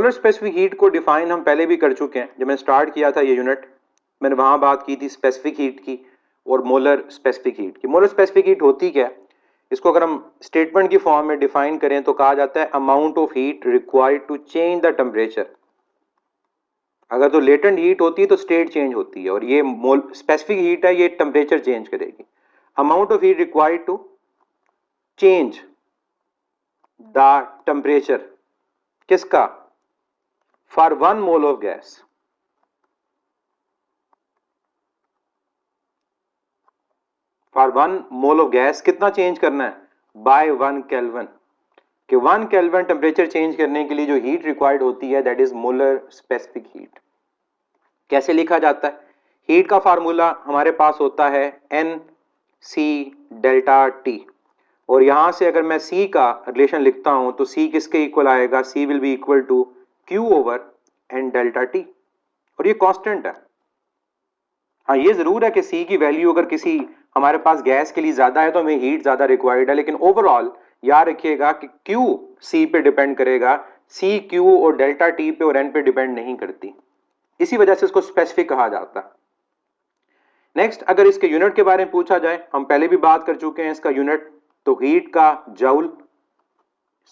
Molar specific heat को define हम पहले भी कर चुके हैं। जब मैंने स्टार्ट किया था ये यूनिट, मैंने वहां बात की थी स्पेसिफिक हीट की और मोलर स्पेसिफिक हीट की। मोलर स्पेसिफिक हीट होती क्या है, इसको अगर हम स्टेटमेंट की फॉर्म में डिफाइन करें तो कहा जाता है amount of heat required to change the temperature. अगर तो लेटेंट हीट होती है तो स्टेट चेंज होती है, और ये स्पेसिफिक हीट है, ये टेम्परेचर चेंज करेगी। Amount of heat required to change the temperature किसका, for 1 mole of gas. For 1 mole of gas कितना चेंज करना है, बाय 1 केल्विन। कि 1 केल्विन टेम्परेचर चेंज करने के लिए जो हीट रिक्वायर्ड होती है that is molar specific heat. कैसे लिखा जाता है, हीट का फार्मूला हमारे पास होता है एन सी डेल्टा टी, और यहां से अगर मैं सी का रिलेशन लिखता हूं तो सी किसके इक्वल आएगा, C will be equal to Q over N delta T, और ये कांस्टेंट है। हाँ ये जरूर है कि सी की वैल्यू अगर किसी हमारे पास गैस के लिए ज्यादा है तो हमें हीट ज्यादा रिक्वायर्ड है, लेकिन ओवरऑल याद रखिएगा कि क्यू सी पे डिपेंड करेगा, सी क्यू और डेल्टा टी पे और एन पे डिपेंड नहीं करती, इसी वजह से इसको स्पेसिफिक कहा जाता है। नेक्स्ट, अगर इसके यूनिट के बारे में पूछा जाए, हम पहले भी बात कर चुके हैं इसका यूनिट, तो हीट का जूल,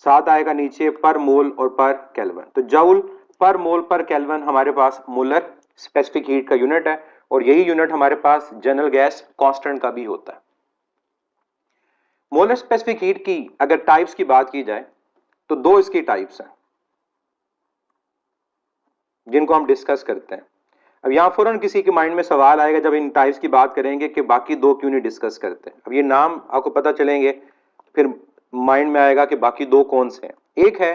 साथ आएगा नीचे पर मोल और पर केल्विन। तो जूल पर मोल पर केल्विन हमारे पास मोलर स्पेसिफिक हीट का यूनिट है, और यही यूनिट हमारे पास जनरल गैस कांस्टेंट का भी होता है। मोलर स्पेसिफिक हीट की अगर टाइप्स की बात की जाए तो दो इसकी टाइप्स हैं जिनको हम डिस्कस करते हैं। अब यहां फौरन किसी के माइंड में सवाल आएगा जब इन टाइप्स की बात करेंगे कि बाकी दो क्यों नहीं डिस्कस करते। अब ये नाम आपको पता चलेंगे फिर माइंड में आएगा कि बाकी दो कौन से हैं। एक है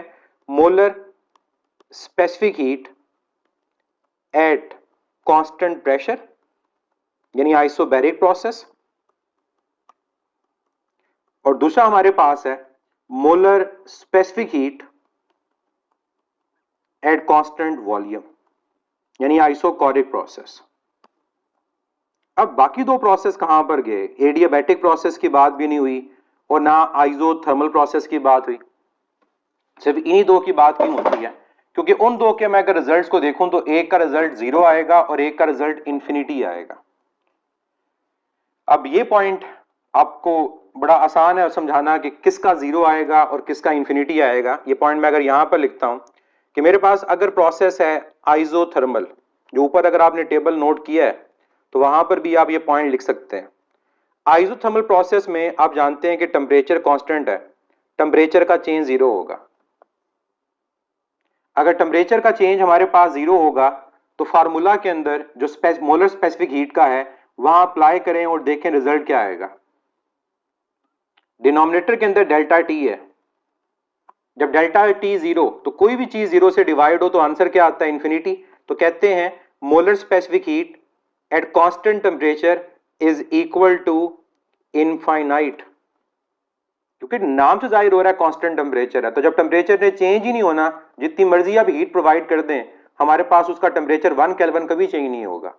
molar specific heat at constant pressure, यानी आइसोबैरिक प्रोसेस, और दूसरा हमारे पास है molar specific heat at constant volume, यानी आइसोकोरिक प्रोसेस। अब बाकी दो प्रोसेस कहां पर गए, एडियाबैटिक प्रोसेस की बात भी नहीं हुई और ना आइसोथर्मल प्रोसेस की बात हुई, सिर्फ इन्हीं दो की बात क्यों होती है, क्योंकि उन दो के मैं अगर रिजल्ट्स को देखूं तो एक का रिजल्ट 0 आएगा और एक का रिजल्ट इंफिनिटी आएगा। अब ये पॉइंट आपको बड़ा आसान है समझाना कि किसका 0 आएगा और किसका इंफिनिटी आएगा। ये पॉइंट मैं अगर यहां पर लिखता हूं कि मेरे पास अगर प्रोसेस है आइसोथर्मल, जो ऊपर अगर आपने टेबल नोट किया है तो वहां पर भी आप ये पॉइंट लिख सकते हैं। आइसोथर्मल प्रोसेस में आप जानते हैं कि टेम्परेचर कांस्टेंट है, टेम्परेचर का चेंज 0 होगा। अगर टेम्परेचर का चेंज हमारे पास 0 होगा तो फार्मूला के अंदर जो मोलर स्पेसिफिक हीट का है वहां अप्लाई करें और देखें रिजल्ट क्या आएगा। डिनोमिनेटर के अंदर डेल्टा टी है, जब डेल्टा टी 0 तो कोई भी चीज 0 से डिवाइड हो तो आंसर क्या आता है, इंफिनिटी। तो कहते हैं molar specific heat at constant temperature is equal to infinite, क्योंकि नाम से जाहिर हो रहा है कांस्टेंट टेम्परेचर है। तो जब टेम्परेचर ने चेंज ही नहीं होना, जितनी मर्जी आप हीट प्रोवाइड कर दें, हमारे पास उसका टेम्परेचर 1 केल्विन कभी चेंज नहीं होगा।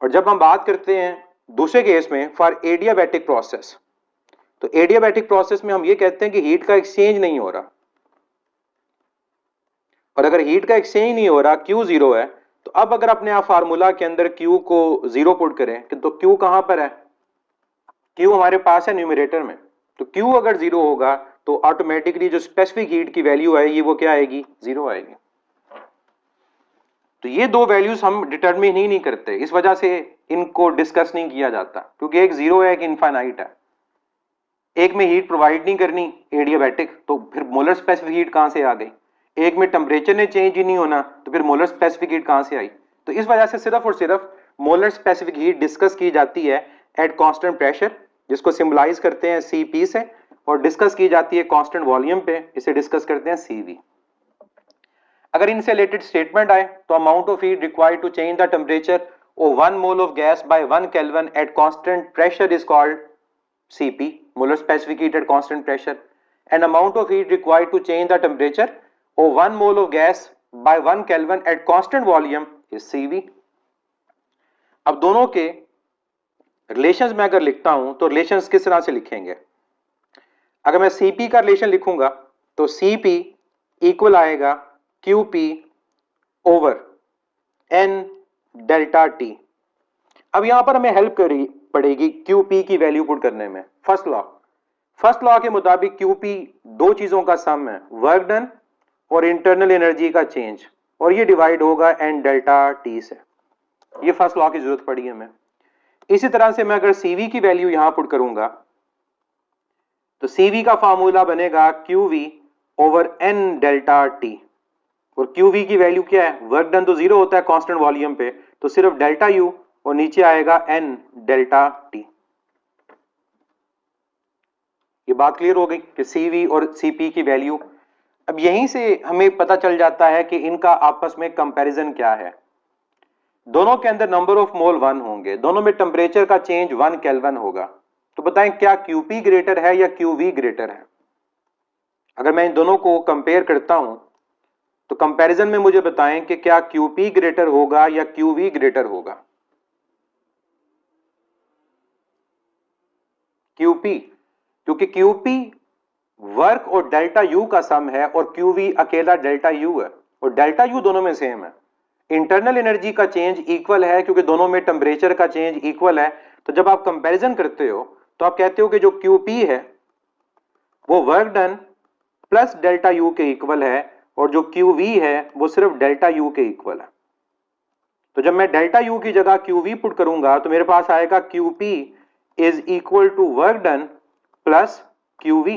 और जब हम बात करते हैं दूसरे केस में फॉर एडियाबैटिक प्रोसेस, तो एडियाबैटिक प्रोसेस में हम ये कहते हैं कि हीट का एक्सचेंज नहीं हो रहा, और अगर हीट का एक्सचेंज नहीं हो रहा, Q 0 है, तो अब अगर अपने आप फार्मूला के अंदर Q को 0 पुट करें तो Q कहां पर है, Q हमारे पास है न्यूमरेटर में। तो Q अगर 0 होगा तो ऑटोमेटिकली जो स्पेसिफिक हीट की वैल्यू आएगी वो क्या आएगी, 0 आएगी। तो ये दो वैल्यूज हम डिटरमिन ही नहीं करते, इस वजह से इनको डिस्कस नहीं किया जाता, क्योंकि एक 0 है, एक इनफाइनाइट है। एक में हीट प्रोवाइड नहीं करनी एडियाबैटिक, तो फिर मोलर स्पेसिफिक हीट कहां से आ गई। एक में टेम्परेचर ने चेंज ही नहीं होना, तो फिर मोलर स्पेसिफिक हीट कहां से आई। तो इस वजह से सिर्फ और सिर्फ मोलर स्पेसिफिक हीट डिस्कस की जाती है एट कांस्टेंट प्रेशर, जिसको सिंबलाइज करते हैं Cp से, और डिस्कस की जाती है कांस्टेंट वॉल्यूम पे, इसे डिस्कस करते हैं Cv। अगर इनसे रिलेटेड स्टेटमेंट आए तो amount of heat required to change the temperature of 1 mole of gas by 1 kelvin at constant pressure is called Cp, molar specific heat at constant pressure, and amount of heat required to change the temperature of 1 mole of gas by 1 Kelvin at constant volume is Cv। अब दोनों के relations में अगर लिखता हूं तो relations किस तरह से लिखेंगे। अगर मैं Cp का रिलेशन लिखूंगा तो Cp इक्वल आएगा QP over N delta T। अब यहां पर हमें हेल्प पड़ेगी QP की वैल्यू पुट करने में। फर्स्ट लॉ के मुताबिक QP दो चीजों का सम है, वर्क डन और इंटरनल एनर्जी का चेंज, और ये डिवाइड होगा N डेल्टा T से। ये फर्स्ट लॉ की जरूरत पड़ी हमें। इसी तरह से मैं अगर CV की वैल्यू यहां पुट करूंगा तो CV का फार्मूला बनेगा QV over N delta T, और QV की वैल्यू क्या है, वर्क डन तो जीरो होता है कांस्टेंट वॉल्यूम पे, तो सिर्फ डेल्टा U और नीचे आएगा N डेल्टा T। ये बात क्लियर हो गई कि CV और CP की वैल्यू। अब यहीं से हमें पता चल जाता है कि इनका आपस में कंपैरिजन क्या है। दोनों के अंदर नंबर ऑफ मोल 1 होंगे, दोनों में टेम्परेचर का चेंज 1 केल्विन होगा। तो बताएं क्या QP ग्रेटर है या QV ग्रेटर है? अगर मैं इन दोनों को कंपेयर करता हूं तो कंपैरिजन में मुझे बताएं कि क्या QP ग्रेटर होगा या QV ग्रेटर होगा? QP, क्योंकि QP वर्क और डेल्टा U का सम है और QV अकेला डेल्टा U है, और डेल्टा U दोनों में सेम है। इंटरनल एनर्जी का चेंज इक्वल है क्योंकि दोनों में टेम्परेचर का चेंज इक्वल है। तो जब आप कंपैरिजन करते हो तो आप कहते हो कि जो QP है वो work done plus delta U के इक्वल है, और जो QV है वो सिर्फ डेल्टा U के इक्वल है। तो जब मैं डेल्टा U की जगह QV पुट करूंगा तो मेरे पास आएगा QP is equal to work done plus QV।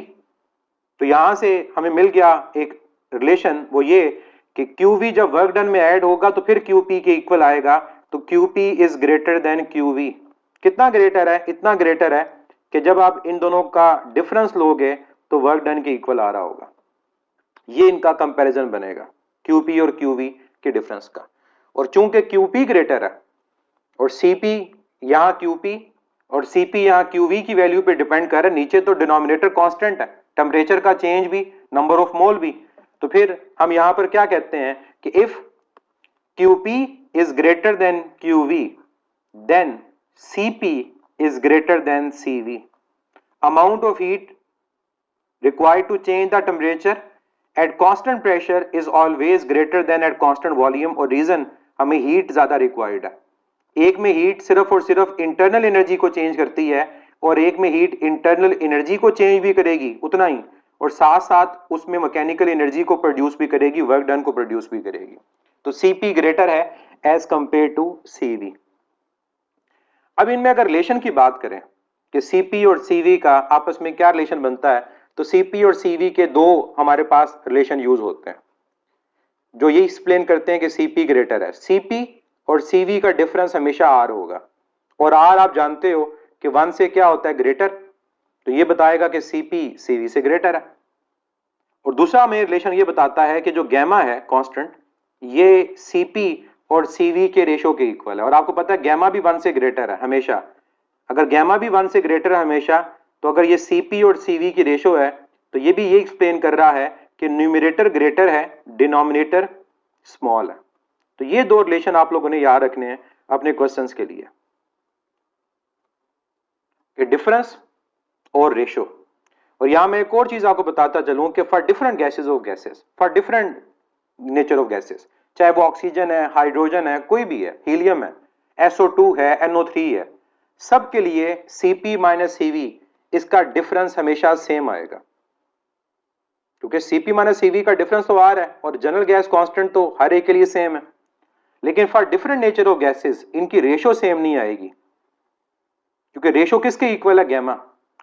तो यहां से हमें मिल गया एक रिलेशन, वो ये कि QV जब वर्क डन में ऐड होगा तो फिर QP के इक्वल आएगा, तो QP is greater than QV। कितना ग्रेटर है? इतना ग्रेटर है कि जब आप इन दोनों का डिफरेंस लोगे तो वर्क डन के इक्वल आ रहा होगा। ये इनका कंपैरिजन बनेगा QP और QV के डिफरेंस का। और चूंकि QP ग्रेटर है और CP यहां QP और CP यहां QV की वैल्यू पे डिपेंड कर रहा है, नीचे तो डिनोमिनेटर कांस्टेंट है, टेम्परेचर का चेंज भी, नंबर ऑफ मोल भी, तो फिर हम यहां पर क्या कहते हैं कि if QP is greater than QV then CP is greater than CV। Amount of heat required to change the temperature at constant pressure is always greater than at constant volume, और रीजन हमें heat ज्यादा required है। एक में heat सिर्फ और सिर्फ internal energy को चेंज करती है और एक में हीट इंटरनल एनर्जी को चेंज भी करेगी उतना ही, और साथ साथ उसमें मैकेनिकल एनर्जी को प्रोड्यूस भी करेगी, वर्क डन को प्रोड्यूस भी करेगी। तो CP ग्रेटर है एज कंपेयर टू CV। अब इनमें अगर रिलेशन की बात करें कि CP और CV का आपस में क्या रिलेशन बनता है, तो CP और CV के दो हमारे पास रिलेशन यूज होते हैं जो ये एक्सप्लेन करते हैं कि CP ग्रेटर है। CP और CV का डिफरेंस हमेशा R होगा, और R आप जानते हो कि 1 से क्या होता है, ग्रेटर, तो ये बताएगा कि CP CV से ग्रेटर है। और दूसरा हमें रिलेशन ये बताता है कि जो गैमा है कांस्टेंट, ये CP और CV के रेशो के इक्वल है, और आपको पता है गैमा भी 1 से ग्रेटर है हमेशा। अगर गैमा भी 1 से ग्रेटर है हमेशा, तो अगर ये CP और CV की रेशो है तो ये भी ये एक्सप्लेन कर रहा है कि न्यूमरेटर ग्रेटर है, डिनोमिनेटर स्मॉल है। तो ये दो रिलेशन आप लोगों ने याद रखने हैं अपने क्वेश्चंस के लिए, कि डिफरेंस और रेशो। और यहां मैं एक और चीज आपको बताता चलूं कि for different gases of gases, for different nature of gases, चाहे वो ऑक्सीजन है, हाइड्रोजन है, कोई भी है, हीलियम है, SO2 है, NO3 है, सबके लिए CP माइनस CV इसका डिफरेंस हमेशा सेम आएगा, क्योंकि CP माइनस CV का डिफरेंस तो R है और जनरल गैस कांस्टेंट तो हर एक के लिए सेम है। लेकिन for different nature of gases इनकी रेशो सेम नहीं आएगी, क्योंकि रेशो किसके इक्वल है, गैमा,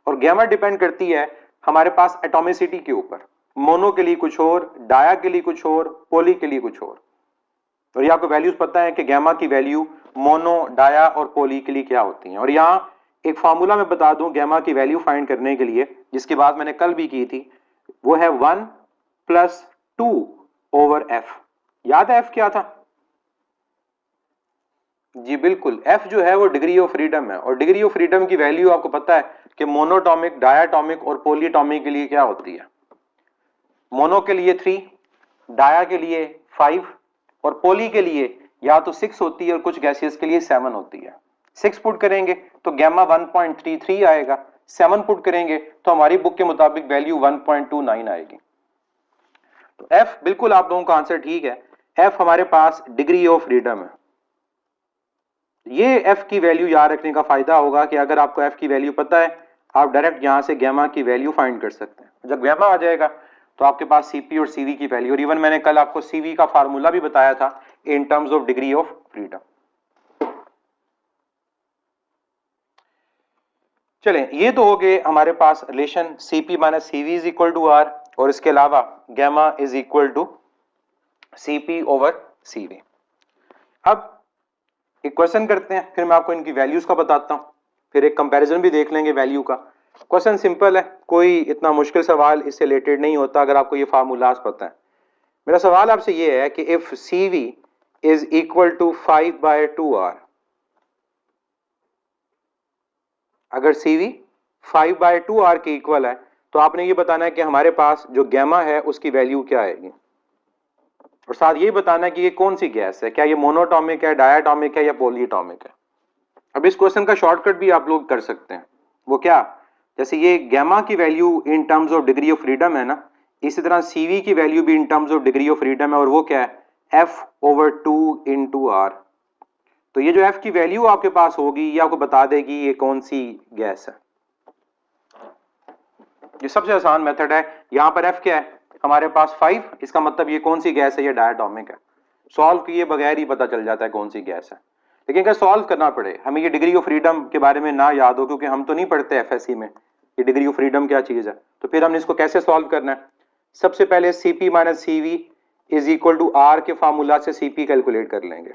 और गैमा डिपेंड करती है हमारे पास एटॉमिसिटी के ऊपर, मोनो के लिए कुछ और, डाया के लिए कुछ और, पोली के लिए कुछ और। और ये आपको वैल्यूज पता है कि गैमा की वैल्यू मोनो, डाया और पोली के लिए क्या होती हैं। और यहां एक फार्मूला मैं बता दूं गैमा की वैल्यू फाइंड करने के लिए, जिसकी बात मैंने कल भी की थी, वो है 1 + 2 ओवर F। याद है F क्या था? जी बिल्कुल, F जो है वो डिग्री ऑफ फ्रीडम है, और डिग्री ऑफ फ्रीडम की वैल्यू आपको पता है कि मोनोटॉमिक, डायाटॉमिक और पॉलीटॉमिक के लिए क्या होती है। मोनो के लिए 3, डाया के लिए 5 और पोली के लिए या तो 6 होती है और कुछ गैसेस के लिए 7 होती है। 6 पुट करेंगे तो गैमा 1.33 आएगा, 7 पुट करेंगे तो हमारी बुक के मुताबिक वैल्यू 1.29 आएगी। तो एफ, बिल्कुल आप लोगों का आंसर ठीक है, एफ हमारे पास डिग्री ऑफ फ्रीडम है। ये एफ की वैल्यू याद रखने का फायदा होगा कि अगर आपको एफ की वैल्यू पता है, आप डायरेक्ट यहां से गैमा की वैल्यू फाइंड कर सकते हैं। जब गैमा आ जाएगा तो आपके पास सीपी और सीवी की वैल्यू, और इवन मैंने कल आपको सीवी का फार्मूला भी बताया था in terms of degree of freedom. चलें, ये तो हो गए हमारे पास relation CP minus CV is equal to R, और इसके अलावा gamma is equal to CP over CV. अब एक क्वेश्चन करते हैं, फिर मैं आपको इनकी वैल्यूज का बताता हूं, फिर एक कंपैरिजन भी देख लेंगे वैल्यू का। क्वेश्चन सिंपल है, कोई इतना मुश्किल सवाल इससे रिलेटेड नहीं होता अगर आपको ये फार्मूलाज पता है। मेरा सवाल आपसे ये है कि if CV is equal to 5/2R, अगर CV 5/2R के इक्वल है तो आपने ये बताना है कि हमारे पास जो गैमा है उसकी वैल्यू क्या आएगी, और साथ ये बताना है कि ये कौन सी गैस है, क्या ये मोनोटॉमिक है, डायटॉमिक है या पॉलीएटॉमिक है। अब इस क्वेश्चन का शॉर्टकट भी आप लोग कर सकते हैं, वो क्या, जैसे ये गैमा की value in terms of degree of freedom है ना, इसी तरह CV की वैल्यू भी इन terms of degree of freedom है, और वो क्या है, F/2 इंटू R। तो ये जो F की वैल्यू आपके पास होगी ये आपको बता देगी ये कौन सी गैस है। ये सबसे आसान मेथड है। यहां पर F क्या है हमारे पास 5, इसका मतलब ये कौन सी गैस है, ये डायटॉमिक है। सॉल्व किए बगैर ही पता चल जाता है कौन सी गैस है। लेकिन अगर सॉल्व करना पड़े, हमें ये डिग्री ऑफ फ्रीडम के बारे में ना याद हो, क्योंकि हम तो नहीं पढ़ते FSC में ये डिग्री ऑफ फ्रीडम क्या चीज है, तो फिर हमने इसको कैसे सॉल्व करना है। सबसे पहले CP minus CV is equal to R के फार्मूला से CP कैलकुलेट कर लेंगे।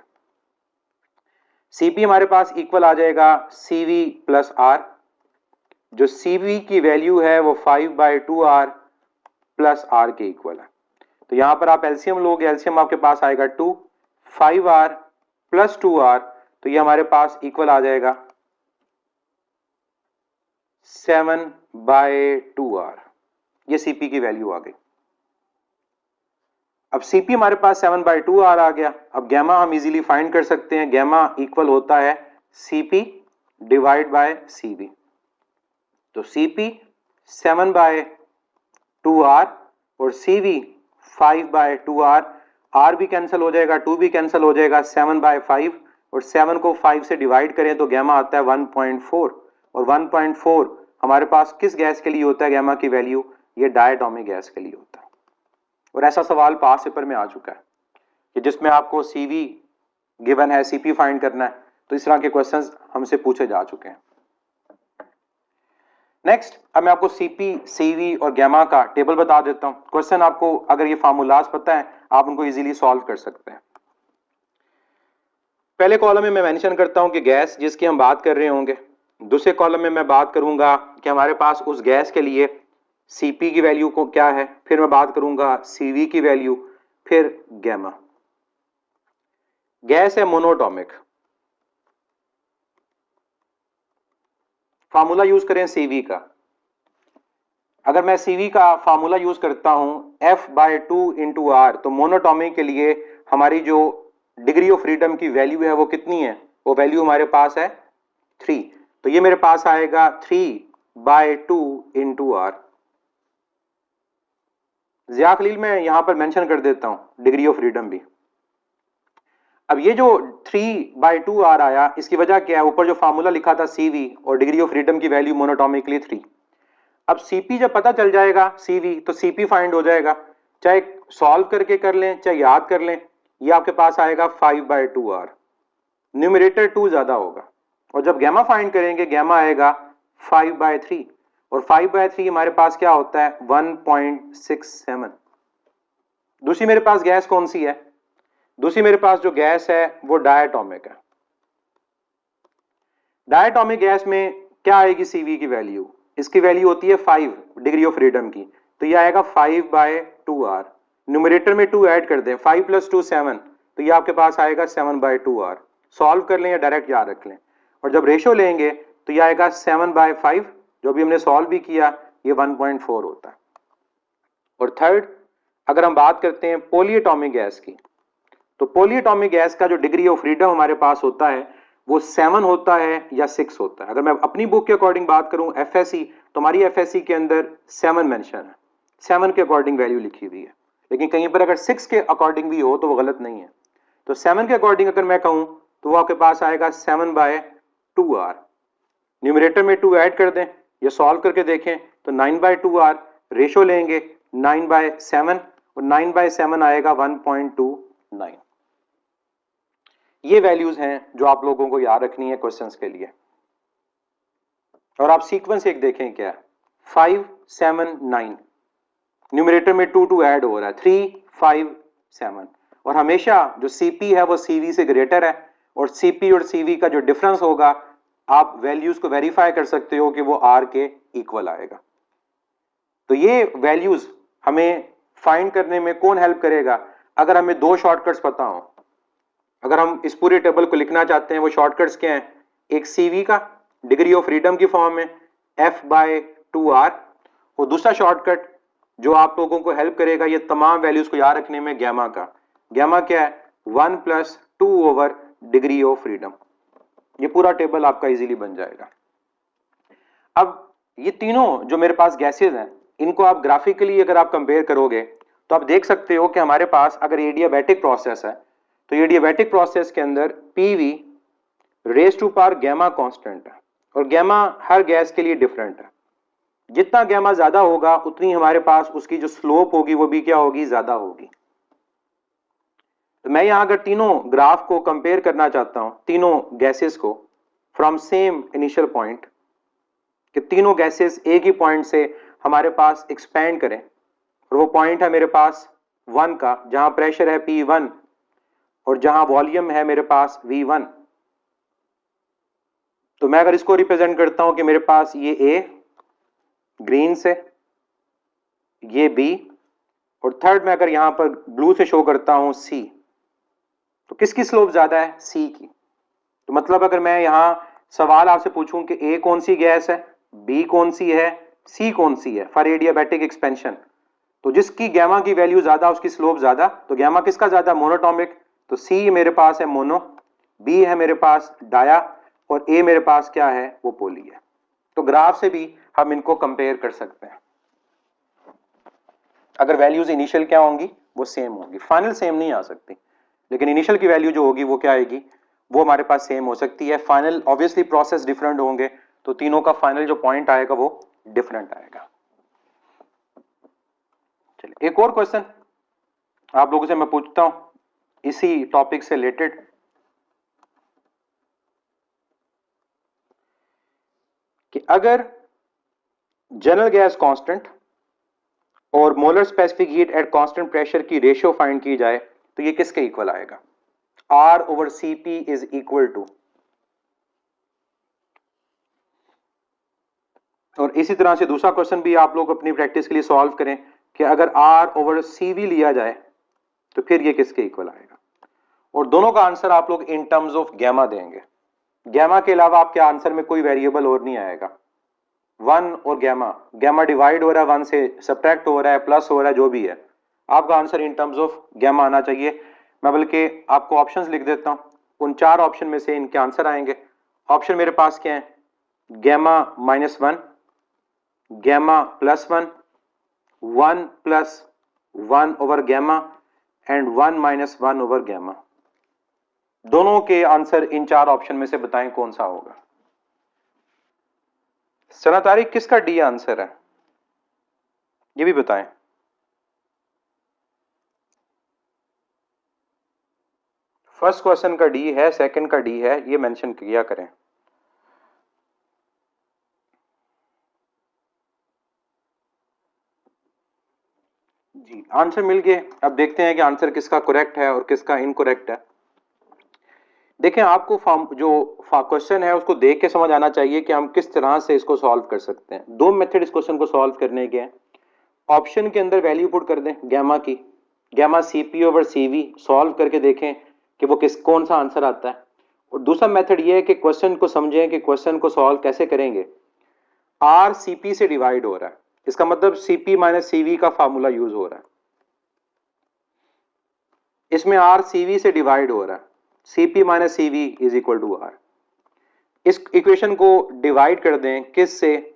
CP हमारे पास इक्वल आ जाएगा CV प्लस R, जो CV की वैल्यू है वो 5/2R प्लस R के इक्वल है। तो यहां पर आप एलसीएम लोगे, एलसीएम आपके पास आएगा 2, 5R प्लस 2R, तो ये हमारे पास इक्वल आ जाएगा 7/2R। ये CP की वैल्यू आ गई। अब CP हमारे पास 7/2R आ गया। अब गैमा हम इजीली फाइंड कर सकते हैं, गैमा इक्वल होता है CP डिवाइड बाय CV। तो CP 7/2R और CV 5/2R, R भी कैंसिल हो जाएगा, 2 भी कैंसिल हो जाएगा, 7/5, और 7 को 5 से डिवाइड करें तो गैमा आता है 1.4, और 1.4 हमारे पास किस गैस के लिए होता है गैमा की वैल्यू, ये डायटॉमिक गैस के लिए होता है। और ऐसा सवाल पास पेपर में आ चुका है कि जिसमें आपको CV गिवन है, CP फाइंड करना है, तो इस तरह के क्वेश्चंस हमसे पूछे जा चुके हैं। नेक्स्ट, अब मैं आपको CP, CV और गैमा का टेबल बता देता हूं। क्वेश्चन आपको अगर ये फार्मूलाज पता है आप उनको इजीली सॉल्व कर सकते हैं। पहले कॉलम में मैं मेंशन करता हूं कि गैस जिसकी हम बात कर रहे होंगे, दूसरे कॉलम में मैं बात करूंगा कि हमारे पास उस गैस के लिए CP की वैल्यू को क्या है, फिर मैं बात करूंगा CV की वैल्यू, फिर गैमा। गैस है मोनोटॉमिक, फार्मूला यूज करें CV का। अगर मैं CV का फार्मूला यूज करता हूं F/2 इंटू R, तो मोनोटॉमिक के लिए हमारी जो डिग्री ऑफ फ्रीडम की वैल्यू है वो कितनी है, वो वैल्यू हमारे पास है 3। तो ये मेरे पास आएगा 3/2 इंटू R। ज़िया खलील मैं यहां पर मेंशन कर देता हूं डिग्री ऑफ फ्रीडम भी। अब ये जो 3/2R आया, इसकी वजह क्या है, ऊपर जो फार्मूला लिखा था CV और डिग्री ऑफ फ्रीडम की वैल्यू मोनोटॉमिक के लिए 3। अब CP जब पता चल जाएगा CV, तो CP फाइंड हो जाएगा, चाहे सॉल्व करके कर लें चाहे याद कर लें। ये आपके पास आएगा 5/2R, न्यूमरेटर 2 ज्यादा होगा, और जब गैमा फाइंड करेंगे गैमा आएगा 5/3, और 5/3 हमारे पास क्या होता है 1.67। दूसरी मेरे पास गैस कौन सी है, दूसरी मेरे पास जो गैस है वो डायटॉमिक है। डायटॉमिक गैस में क्या आएगी CV की वैल्यू, इसकी वैल्यू होती है 5 डिग्री ऑफ फ्रीडम की, तो ये आएगा 5/2R। न्यूमरेटर में 2 ऐड कर दें, 5 + 2 7, तो ये आपके पास आएगा 7/2R। सॉल्व कर लें या डायरेक्ट याद रख लें, और जब रेशो लेंगे तो ये आएगा 7/5, जो भी हमने सॉल्व भी किया ये 1.4 होता है। और थर्ड, अगर हम बात करते हैं पॉलीएटॉमिक गैस की, तो पॉलीएटॉमिक गैस का जो डिग्री ऑफ फ्रीडम हमारे पास होता है वो 7 होता है या 6 होता है। अगर मैं अपनी बुक के अकॉर्डिंग बात करूं FSC, तो हमारी FSC के अंदर 7 मेंशन है, 7 के अकॉर्डिंग वैल्यू लिखी हुई है। लेकिन कहीं पर अगर 6 के अकॉर्डिंग भी हो तो वो गलत नहीं है। तो 7 के अकॉर्डिंग अगर मैं कहूं तो वो आपके पास आएगा 7/2r। न्यूमरेटर में 2 ऐड कर दें या सॉल्व करके देखें तो 9/2r, रेशो लेंगे 9/7 और 9/7 आएगा 1.29। ये वैल्यूज हैं जो आप लोगों को याद रखनी है क्वेश्चंस के लिए। और आप सीक्वेंस एक देखें क्या है, 5 7 9, न्यूमरेटर में 2 ऐड हो रहा है 3 5 7, और हमेशा जो सीपी है वो सीवी से ग्रेटर है, और सीपी और सीवी का जो डिफरेंस होगा आप वैल्यूज को वेरीफाई कर सकते हो कि वो आर के इक्वल आएगा। तो ये वैल्यूज हमें फाइंड करने में कौन हेल्प करेगा? अगर हमें दो शॉर्टकट्स पता हो, अगर हम इस पूरे टेबल को लिखना चाहते हैं, वो शॉर्टकट्स क्या हैं? एक सीवी का डिग्री ऑफ फ्रीडम की फॉर्म में f/2r, और दूसरा शॉर्टकट जो आप लोगों को हेल्प करेगा ये तमाम वैल्यूज को याद रखने में, गैमा का। गैमा क्या है? 1 + 2 डिग्री ऑफ फ्रीडम। ये पूरा टेबल आपका इजीली बन जाएगा। अब ये तीनों जो मेरे पास गैसेज हैं, इनको आप ग्राफिकली अगर आप कंपेयर करोगे तो आप देख सकते हो कि हमारे पास अगर एडियाबैटिक प्रोसेस है तो एडियाबैटिक प्रोसेस के अंदर PV raise to power gamma constant है, और गैमा हर गैस के लिए डिफरेंट है। जितना गैमा ज्यादा होगा उतनी हमारे पास उसकी जो स्लोप होगी वो भी क्या होगी? ज्यादा होगी। तो मैं यहां अगर तीनों ग्राफ को कंपेयर करना चाहता हूं, तीनों गैसेस को फ्रॉम सेम इनिशियल पॉइंट, कि तीनों गैसेस एक ही पॉइंट से हमारे पास एक्सपैंड करें, और वो पॉइंट है मेरे पास 1 का, जहां प्रेशर है P1 और जहां वॉल्यूम है मेरे पास V1। तो मैं अगर इसको रिप्रेजेंट करता हूं कि मेरे पास ये A ग्रीन से, ये B, और थर्ड मैं अगर यहां पर ब्लू से शो करता हूं C, तो किसकी स्लोप ज्यादा है? C की। तो मतलब अगर मैं यहां सवाल आपसे पूछूं कि A कौन सी गैस है, B कौन सी है, C कौन सी है फॉर एडियाबैटिक एक्सपेंशन, तो जिसकी गैमा की वैल्यू ज्यादा उसकी स्लोप ज्यादा। तो गैमा किसका ज्यादा? मोनोटॉमिक। तो C मेरे पास है मोनो, B है मेरे पास डाया, और A मेरे पास क्या है? वो पोली है। तो ग्राफ से भी हम इनको कंपेयर कर सकते हैं। अगर वैल्यूज इनिशियल क्या होंगी? वो सेम होंगी। फाइनल सेम नहीं आ सकती, लेकिन इनिशियल की वैल्यू जो होगी वो क्या आएगी? वो हमारे पास सेम हो सकती है। फाइनल ऑब्वियसली प्रोसेस डिफरेंट होंगे, तो तीनों का फाइनल जो पॉइंट आएगा वो डिफरेंट आएगा। चलिए एक और क्वेश्चन आप लोगों से मैं पूछता हूं इसी टॉपिक से रिलेटेड। कि अगर जनरल गैस कांस्टेंट और molar specific heat at constant pressure की रेशियो फाइंड की जाए तो ये किसके इक्वल आएगा? R/Cp इज इक्वल टू, और इसी तरह से दूसरा क्वेश्चन भी आप लोग अपनी प्रैक्टिस के लिए सॉल्व करें कि अगर R/Cv लिया जाए तो फिर ये किसके इक्वल आएगा? और दोनों का आंसर आप लोग इन टर्म्स ऑफ गैमा देंगे। गैमा के अलावा आपके आंसर में कोई वेरिएबल और नहीं आएगा। 1 और गैमा डिवाइड हो रहा है 1 से, सब्ट्रैक्ट हो रहा है, प्लस हो रहा है, जो भी है, आपका answer in terms of gamma आना चाहिए। मैं बल्कि आपको ऑप्शंस लिख देता हूं, उन 4 ऑप्शन में से इनके आंसर आएंगे। ऑप्शन मेरे पास क्या है? Gamma -1, gamma +1, 1 + 1 gamma and 1 - 1 gamma. दोनों के आंसर इन 4 ऑप्शन में से बताएं कौन सा होगा। सना तारीख किसका डी आंसर है ये भी बताएं। फर्स्ट क्वेश्चन का डी है, सेकंड का डी है, ये मेंशन किया करें। जी आंसर मिल गए। अब देखते हैं कि आंसर किसका करेक्ट है और किसका इनकरेक्ट है। देखें आपको जो क्वेश्चन है उसको देख के समझ आना चाहिए कि हम किस तरह से इसको सॉल्व कर सकते हैं। दो मेथड इस क्वेश्चन को सॉल्व करने के हैं। ऑप्शन के अंदर वैल्यू पुट कर दें गैमा की, गैमा Cp/Cv, सॉल्व करके देखें कि वो कौन सा आंसर आता है। और दूसरा मेथड ये है कि क्वेश्चन को समझें कि क्वेश्चन को सॉल्व कैसे करेंगे। R Cp से डिवाइड हो रहा है, इसका मतलब Cp - Cv का फार्मूला यूज हो रहा है। इसमें R Cv से डिवाइड हो रहा है, Cp - Cv is equal to R। इस इक्वेशन को डिवाइड कर दें किस से?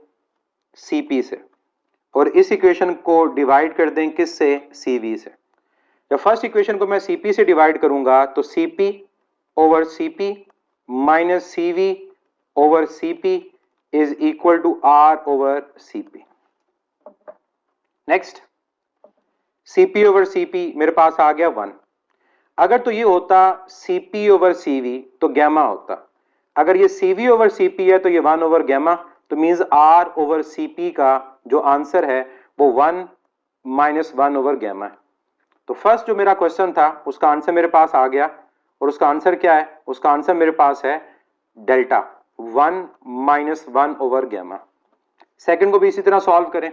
Cp से, और इस इक्वेशन को डिवाइड कर दें किस से? Cv से। जब फर्स्ट इक्वेशन को मैं Cp से डिवाइड करूंगा तो Cp over Cp minus Cv over Cp is equal to R over Cp। Next, Cp over Cp मेरे पास आ गया 1। अगर तो ये होता Cp ओवर Cv तो गैमा होता, अगर ये Cv ओवर Cp है तो ये 1 ओवर गैमा, तो मींस R ओवर Cp का जो आंसर है वो 1 माइनस 1 ओवर गैमा है। तो फर्स्ट जो मेरा क्वेश्चन था उसका आंसर मेरे पास आ गया, और उसका आंसर क्या है? उसका आंसर मेरे पास है delta 1 minus 1 over gamma. Second को भी इसी तरह सॉल्व करें,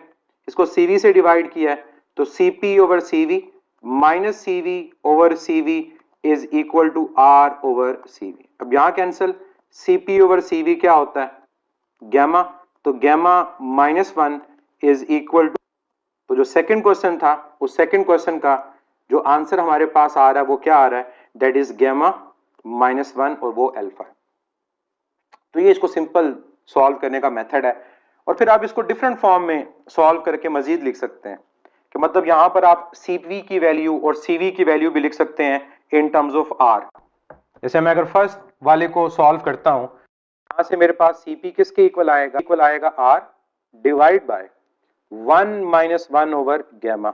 इसको Cv से डिवाइड किया है तो Cp over Cv minus Cv over Cv is equal to R over Cv। अब यहां कैंसिल, Cp ओवर Cv क्या होता है? गैमा, तो gamma minus 1 is equal to, तो जो सेकंड क्वेश्चन था उस सेकंड क्वेश्चन का जो आंसर हमारे पास आ रहा है वो क्या आ रहा है? दैट इज गैमा माइनस 1 और वो अल्फा। तो ये इसको सिंपल सॉल्व करने का मेथड है, और फिर आप इसको डिफरेंट फॉर्म में सॉल्व करके मजीद लिख सकते हैं कि मतलब यहां पर आप Cv की वैल्यू और Cv की वैल्यू भी लिख सकते हैं इन टर्म्स ऑफ R। जैसे मैं अगर फर्स्ट वाले को सॉल्व करता हूं, यहां से मेरे पास Cp किसके इक्वल आएगा? इक्वल आएगा R divide by 1 minus 1 over gamma,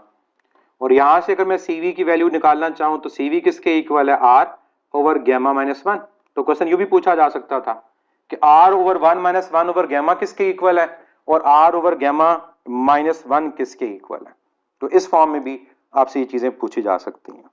और यहां से अगर मैं Cv की वैल्यू निकालना चाहूं तो Cv किसके इक्वल है? R over gamma minus 1। तो क्वेश्चन यूं भी पूछा जा सकता था कि R over 1 minus 1 over gamma किसके इक्वल है और R ओवर गैमा माइनस 1 किसके इक्वल है। तो इस फॉर्म में भी आपसे ये चीजें पूछी जा सकती हैं।